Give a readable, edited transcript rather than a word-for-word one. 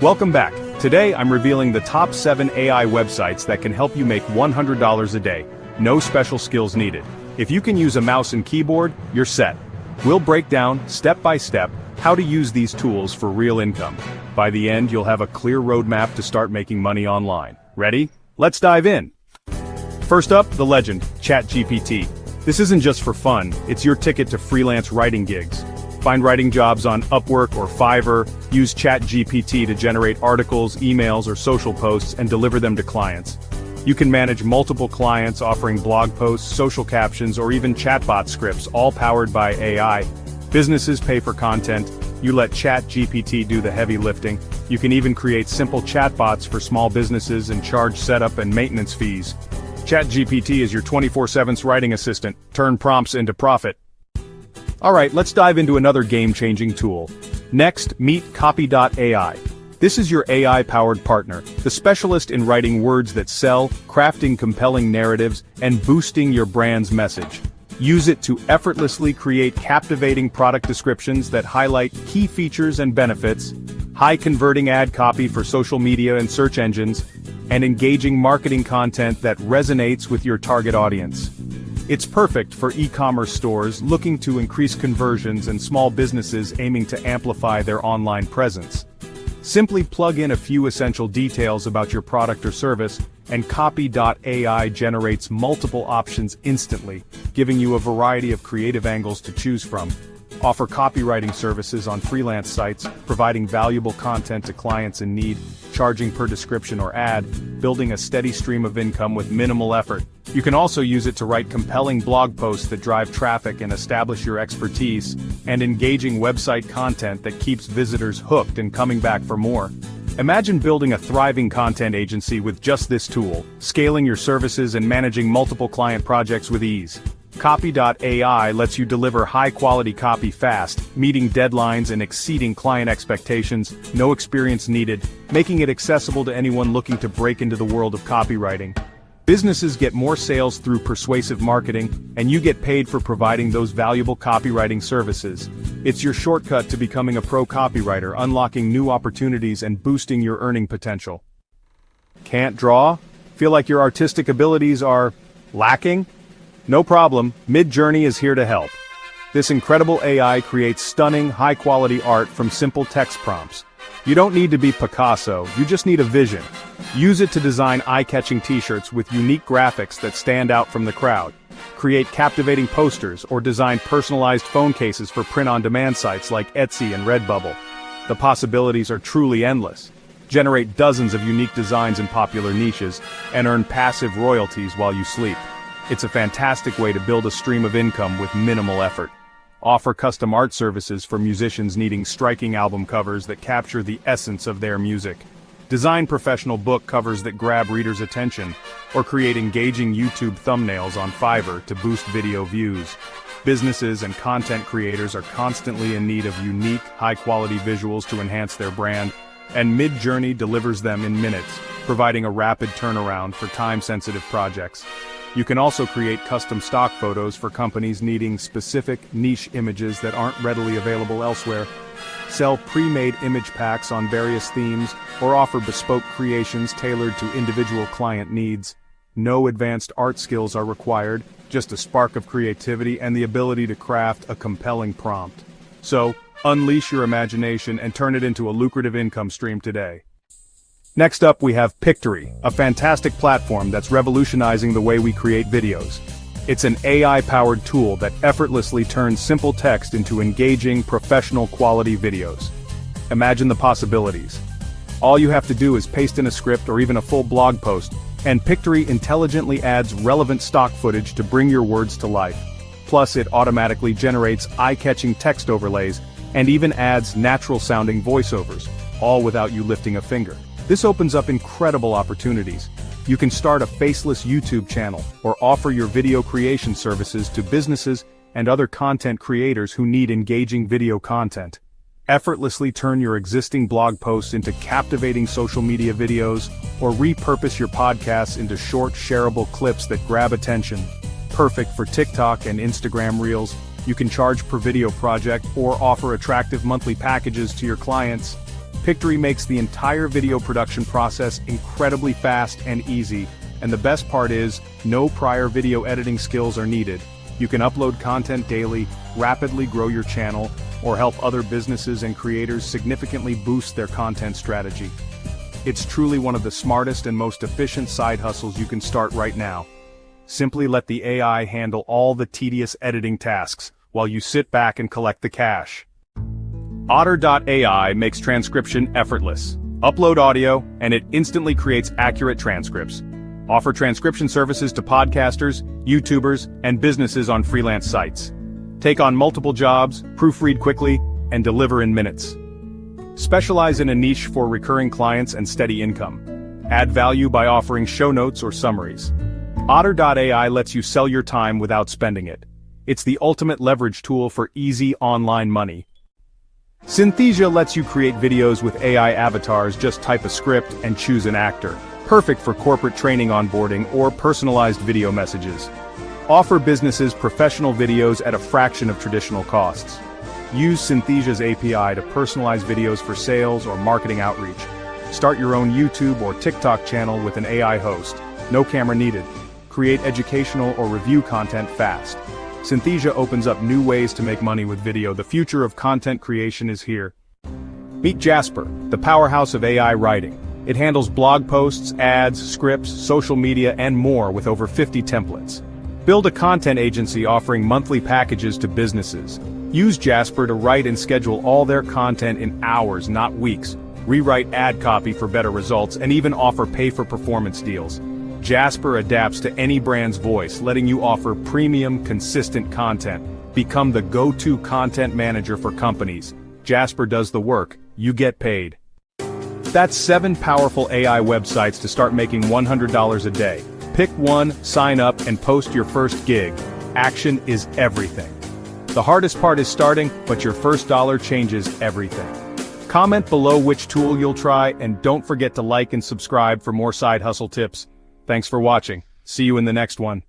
Welcome back. Today I'm revealing the top 7 AI websites that can help you make $100 a day. No special skills needed. If you can use a mouse and keyboard, you're set. We'll break down, step by step, how to use these tools for real income. By the end, you'll have a clear roadmap to start making money online. Ready? Let's dive in. First up, the legend, ChatGPT. This isn't just for fun, it's your ticket to freelance writing gigs. Find writing jobs on Upwork or Fiverr, use ChatGPT to generate articles, emails, or social posts and deliver them to clients. You can manage multiple clients offering blog posts, social captions, or even chatbot scripts, all powered by AI. Businesses pay for content. You let ChatGPT do the heavy lifting. You can even create simple chatbots for small businesses and charge setup and maintenance fees. ChatGPT is your 24/7 writing assistant. Turn prompts into profit. Alright, let's dive into another game-changing tool. Next, meet Copy.ai. This is your AI-powered partner, the specialist in writing words that sell, crafting compelling narratives, and boosting your brand's message. Use it to effortlessly create captivating product descriptions that highlight key features and benefits, high-converting ad copy for social media and search engines, and engaging marketing content that resonates with your target audience. It's perfect for e-commerce stores looking to increase conversions and small businesses aiming to amplify their online presence. Simply plug in a few essential details about your product or service, and Copy.ai generates multiple options instantly, giving you a variety of creative angles to choose from. Offer copywriting services on freelance sites, providing valuable content to clients in need, charging per description or ad, building a steady stream of income with minimal effort. You can also use it to write compelling blog posts that drive traffic and establish your expertise, and engaging website content that keeps visitors hooked and coming back for more. Imagine building a thriving content agency with just this tool, scaling your services and managing multiple client projects with ease. Copy.ai lets you deliver high-quality copy fast, meeting deadlines and exceeding client expectations, no experience needed, making it accessible to anyone looking to break into the world of copywriting. Businesses get more sales through persuasive marketing, and you get paid for providing those valuable copywriting services. It's your shortcut to becoming a pro copywriter, unlocking new opportunities and boosting your earning potential. Can't draw? Feel like your artistic abilities are lacking? No problem, Midjourney is here to help. This incredible AI creates stunning, high-quality art from simple text prompts. You don't need to be Picasso, you just need a vision. Use it to design eye-catching t-shirts with unique graphics that stand out from the crowd. Create captivating posters or design personalized phone cases for print-on-demand sites like Etsy and Redbubble. The possibilities are truly endless. Generate dozens of unique designs in popular niches, and earn passive royalties while you sleep. It's a fantastic way to build a stream of income with minimal effort. Offer custom art services for musicians needing striking album covers that capture the essence of their music. Design professional book covers that grab readers' attention, or create engaging YouTube thumbnails on Fiverr to boost video views. Businesses and content creators are constantly in need of unique, high-quality visuals to enhance their brand, and Midjourney delivers them in minutes, providing a rapid turnaround for time-sensitive projects. You can also create custom stock photos for companies needing specific niche images that aren't readily available elsewhere. Sell pre-made image packs on various themes, or offer bespoke creations tailored to individual client needs. No advanced art skills are required, just a spark of creativity and the ability to craft a compelling prompt. So, unleash your imagination and turn it into a lucrative income stream today. Next up we have Pictory, a fantastic platform that's revolutionizing the way we create videos. It's an AI-powered tool that effortlessly turns simple text into engaging, professional-quality videos. Imagine the possibilities. All you have to do is paste in a script or even a full blog post, and Pictory intelligently adds relevant stock footage to bring your words to life. Plus, it automatically generates eye-catching text overlays and even adds natural-sounding voiceovers, all without you lifting a finger. This opens up incredible opportunities. You can start a faceless YouTube channel, or offer your video creation services to businesses and other content creators who need engaging video content. Effortlessly turn your existing blog posts into captivating social media videos, or repurpose your podcasts into short, shareable clips that grab attention. Perfect for TikTok and Instagram Reels. You can charge per video project or offer attractive monthly packages to your clients. Pictory makes the entire video production process incredibly fast and easy, and the best part is, no prior video editing skills are needed. You can upload content daily, rapidly grow your channel, or help other businesses and creators significantly boost their content strategy. It's truly one of the smartest and most efficient side hustles you can start right now. Simply let the AI handle all the tedious editing tasks, while you sit back and collect the cash. Otter.ai makes transcription effortless. Upload audio, and it instantly creates accurate transcripts. Offer transcription services to podcasters, YouTubers, and businesses on freelance sites. Take on multiple jobs, proofread quickly, and deliver in minutes. Specialize in a niche for recurring clients and steady income. Add value by offering show notes or summaries. Otter.ai lets you sell your time without spending it. It's the ultimate leverage tool for easy online money. Synthesia lets you create videos with AI avatars. Just type a script and choose an actor. Perfect for corporate training onboarding or personalized video messages. Offer businesses professional videos at a fraction of traditional costs. Use Synthesia's API to personalize videos for sales or marketing outreach. Start your own YouTube or TikTok channel with an AI host. No camera needed. Create educational or review content fast. Synthesia opens up new ways to make money with video. The future of content creation is here. Meet Jasper, the powerhouse of AI writing. It handles blog posts, ads, scripts, social media, and more with over 50 templates. Build a content agency offering monthly packages to businesses. Use Jasper to write and schedule all their content in hours, not weeks. Rewrite ad copy for better results, and even offer pay-for-performance deals. Jasper adapts to any brand's voice, letting you offer premium, consistent content. Become the go-to content manager for companies. Jasper does the work, you get paid. That's 7 powerful AI websites to start making $100 a day. Pick one, sign up, and post your first gig. Action is everything. The hardest part is starting, but your first dollar changes everything. Comment below which tool you'll try, and don't forget to like and subscribe for more side hustle tips. Thanks for watching. See you in the next one.